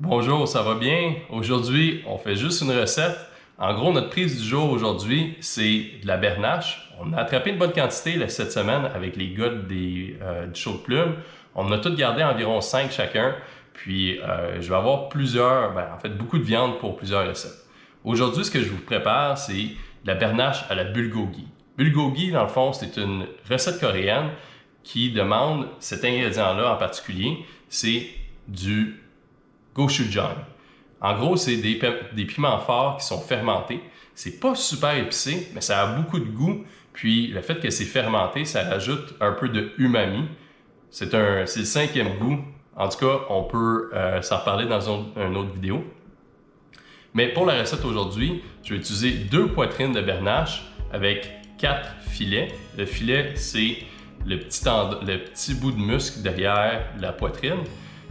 Bonjour, ça va bien? Aujourd'hui, on fait juste une recette. En gros, notre prise du jour aujourd'hui, c'est de la bernache. On a attrapé une bonne quantité cette semaine avec les gars du show de plume. On en a tout gardé environ 5 chacun. Puis, je vais avoir beaucoup de viande pour plusieurs recettes. Aujourd'hui, ce que je vous prépare, c'est de la bernache à la bulgogi. Bulgogi, dans le fond, c'est une recette coréenne qui demande cet ingrédient-là en particulier. C'est du gochujang. En gros, c'est des piments forts qui sont fermentés. C'est pas super épicé, mais ça a beaucoup de goût. Puis le fait que c'est fermenté, ça rajoute un peu de umami. C'est le 5e goût. En tout cas, on peut s'en reparler dans une autre vidéo. Mais pour la recette aujourd'hui, je vais utiliser 2 poitrines de bernache avec 4 filets. Le filet, c'est le petit bout de muscle derrière la poitrine.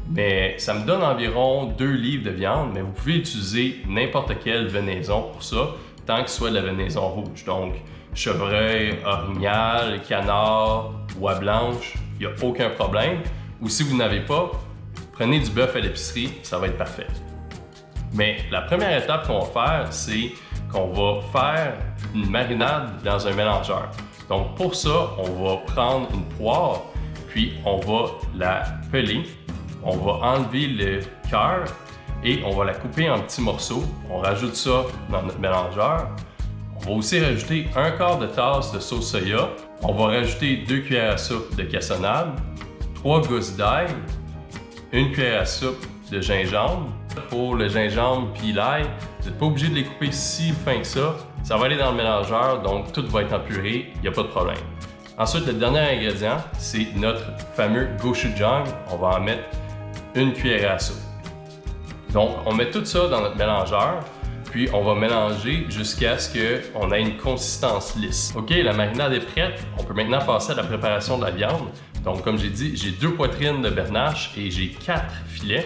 Mais ça me donne environ 2 livres de viande, mais vous pouvez utiliser n'importe quelle venaison pour ça, tant que ce soit de la venaison rouge. Donc, chevreuil, orignal, canard, oie blanche, il n'y a aucun problème. Ou si vous n'avez pas, prenez du bœuf à l'épicerie, ça va être parfait. Mais la première étape qu'on va faire, c'est qu'on va faire une marinade dans un mélangeur. Donc pour ça, on va prendre une poire, puis on va la peler. On va enlever le cœur et on va la couper en petits morceaux. On rajoute ça dans notre mélangeur. On va aussi rajouter 1/4 de tasse de sauce soya. On va rajouter 2 cuillères à soupe de cassonade, 3 gousses d'ail, 1 cuillère à soupe de gingembre. Pour le gingembre puis l'ail, vous n'êtes pas obligé de les couper si fin que ça. Ça va aller dans le mélangeur, donc tout va être en purée, il n'y a pas de problème. Ensuite, le dernier ingrédient, c'est notre fameux gochujang. On va en mettre 1 cuillère à soupe. Donc, on met tout ça dans notre mélangeur, puis on va mélanger jusqu'à ce qu'on ait une consistance lisse. OK, la marinade est prête. On peut maintenant passer à la préparation de la viande. Donc, comme j'ai dit, j'ai 2 poitrines de bernache et j'ai 4 filets.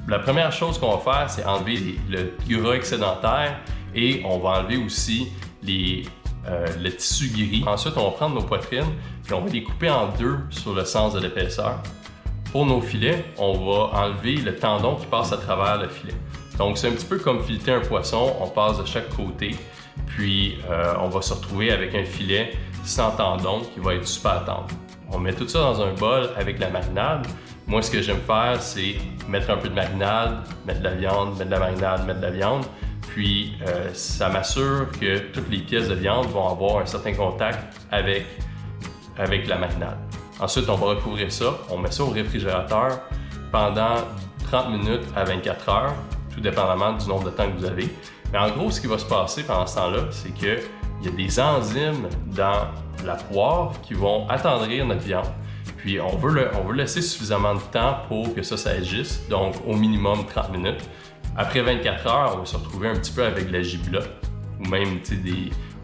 La première chose qu'on va faire, c'est enlever le gras excédentaire et on va enlever aussi le tissu gris. Ensuite, on va prendre nos poitrines et on va les couper en 2 sur le sens de l'épaisseur. Pour nos filets, on va enlever le tendon qui passe à travers le filet. Donc, c'est un petit peu comme fileter un poisson, on passe de chaque côté, puis on va se retrouver avec un filet sans tendon qui va être super tendre. On met tout ça dans un bol avec la marinade. Moi, ce que j'aime faire, c'est mettre un peu de marinade, mettre de la viande, mettre de la marinade, mettre de la viande. Puis, ça m'assure que toutes les pièces de viande vont avoir un certain contact avec la marinade. Ensuite, on va recouvrir ça, on met ça au réfrigérateur pendant 30 minutes à 24 heures, tout dépendamment du nombre de temps que vous avez. Mais en gros, ce qui va se passer pendant ce temps-là, c'est qu'il y a des enzymes dans la poire qui vont attendrir notre viande. Puis on veut laisser suffisamment de temps pour que ça agisse, donc au minimum 30 minutes. Après 24 heures, on va se retrouver un petit peu avec de la gibelotte, ou même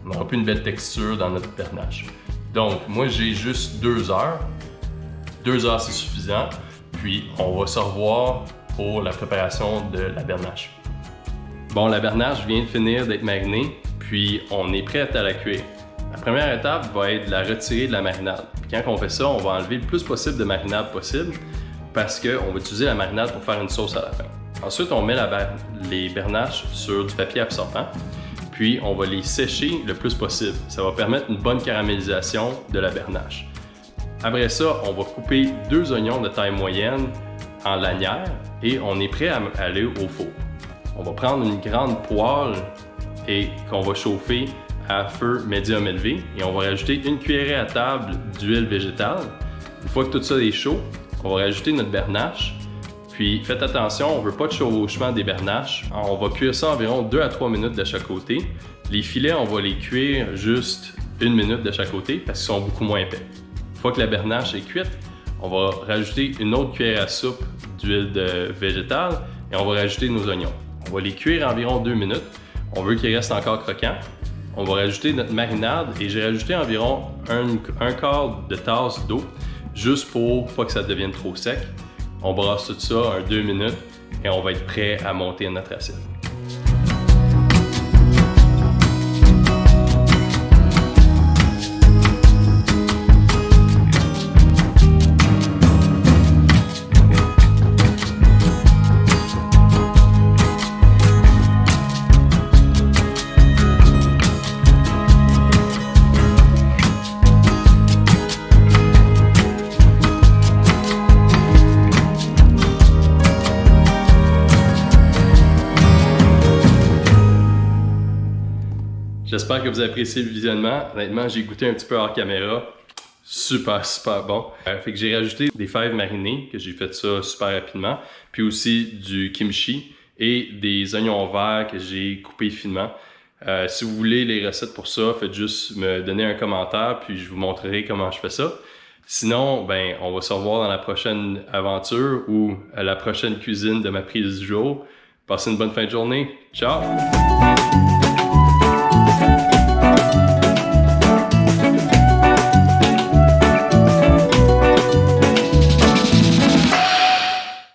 on aura plus une belle texture dans notre bernache. Donc, moi, j'ai juste 2 heures. 2 heures, c'est suffisant. Puis, on va se revoir pour la préparation de la bernache. Bon, la bernache vient de finir d'être marinée, puis on est prêt à la cuire. La première étape va être de la retirer de la marinade. Puis quand on fait ça, on va enlever le plus possible de marinade possible parce qu'on va utiliser la marinade pour faire une sauce à la fin. Ensuite, on met les bernaches sur du papier absorbant. Puis on va les sécher le plus possible. Ça va permettre une bonne caramélisation de la bernache. Après ça, on va couper 2 oignons de taille moyenne en lanières et on est prêt à aller au four. On va prendre une grande poêle et qu'on va chauffer à feu médium élevé et on va rajouter 1 cuillerée à table d'huile végétale. Une fois que tout ça est chaud, on va rajouter notre bernache. Puis faites attention, on ne veut pas de chevauchement des bernaches. On va cuire ça environ 2 à 3 minutes de chaque côté. Les filets, on va les cuire juste 1 minute de chaque côté parce qu'ils sont beaucoup moins épais. Une fois que la bernache est cuite, on va rajouter une autre cuillère à soupe d'huile végétale et on va rajouter nos oignons. On va les cuire environ 2 minutes. On veut qu'ils restent encore croquants. On va rajouter notre marinade et j'ai rajouté environ 1/4 de tasse d'eau juste pour pas que ça devienne trop sec. On brasse tout ça 2 minutes et on va être prêt à monter notre assiette. J'espère que vous appréciez le visionnement. Honnêtement, j'ai goûté un petit peu hors caméra. Super bon. Fait que j'ai rajouté des fèves marinées, que j'ai fait ça super rapidement. Puis aussi du kimchi et des oignons verts que j'ai coupés finement. Si vous voulez les recettes pour ça, faites juste me donner un commentaire, puis je vous montrerai comment je fais ça. Sinon, ben, on va se revoir dans la prochaine aventure ou à la prochaine cuisine de ma prise du jour. Passez une bonne fin de journée. Ciao!